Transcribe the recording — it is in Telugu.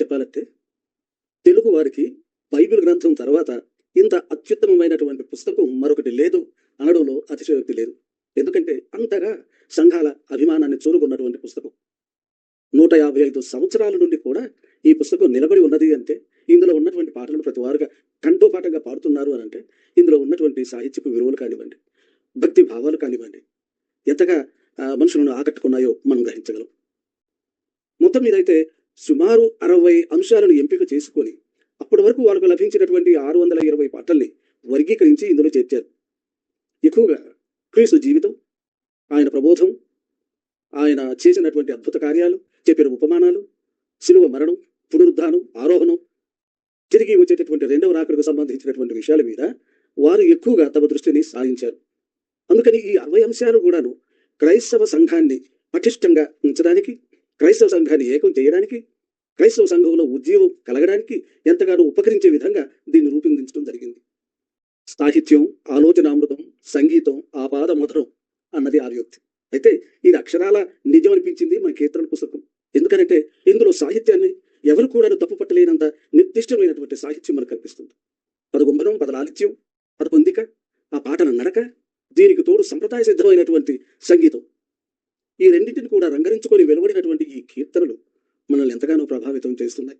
చెప్పాలంటే తెలుగు వారికి బైబిల్ గ్రంథం తర్వాత ఇంత అత్యుత్తమమైనటువంటి పుస్తకం మరొకటి లేదు అనడంలో అతిశయోక్తి లేదు. ఎందుకంటే అంతగా సంఘాల అభిమానాన్ని చూరుకున్నటువంటి పుస్తకం. 155 సంవత్సరాల నుండి కూడా ఈ పుస్తకం నిలబడి ఉన్నది అంటే, ఇందులో ఉన్నటువంటి పాటలను ప్రతి వారుగా కంఠోపాఠంగా పాడుతున్నారు అని అంటే, ఇందులో ఉన్నటువంటి సాహిత్యపు విలువలు కానివ్వండి, భక్తి భావాలు కానివ్వండి, ఎంతగా మనుషులను ఆకట్టుకున్నాయో మనం గ్రహించగలం. మొత్తం మీదైతే సుమారు 60 అంశాలను ఎంపిక చేసుకొని అప్పటి వరకు వాళ్ళకు లభించినటువంటి 620 పాటల్ని వర్గీకరించి ఇందులో చేర్చారు. ఎక్కువగా క్రీస్తు జీవితం, ఆయన ప్రబోధం, ఆయన చేసినటువంటి అద్భుత కార్యాలు, చెప్పిన ఉపమానాలు, శిలువ మరణం, పునరుద్ధానం, ఆరోహణం, తిరిగి వచ్చేటటువంటి రెండవ రాకడకు సంబంధించినటువంటి విషయాల మీద వారు ఎక్కువగా తమ దృష్టిని సారించారు. అందుకని ఈ 60 అంశాలు కూడాను క్రైస్తవ సంఘాన్ని పటిష్టంగా ఉంచడానికి, క్రైస్తవ సంఘాన్ని ఏకం చేయడానికి, క్రైస్తవ సంఘంలో ఉద్యోగం కలగడానికి ఎంతగానో ఉపకరించే విధంగా దీన్ని రూపొందించడం జరిగింది. సాహిత్యం, ఆలోచనామృతం, సంగీతం, ఆపాద మధురం అన్నది ఆర్యోక్తి. అయితే ఇది అక్షరాల నిజం అనిపించింది మన కీర్తనల పుస్తకం. ఎందుకంటే ఇందులో సాహిత్యాన్ని ఎవరు కూడా తప్పుపట్టలేనంత నిర్దిష్టమైనటువంటి సాహిత్యం మనకు కల్పిస్తుంది. పదగుంభనం, పదలాలిత్యం, పదపొందిక, ఆ పాటల నడక, దీనికి తోడు సంప్రదాయ సిద్ధమైనటువంటి సంగీతం, ఈ రెండింటిని కూడా రంగరించుకొని వెలువడినటువంటి ఈ కీర్తనలు మనల్ని ఎంతగానో ప్రభావితం చేస్తున్నాయి.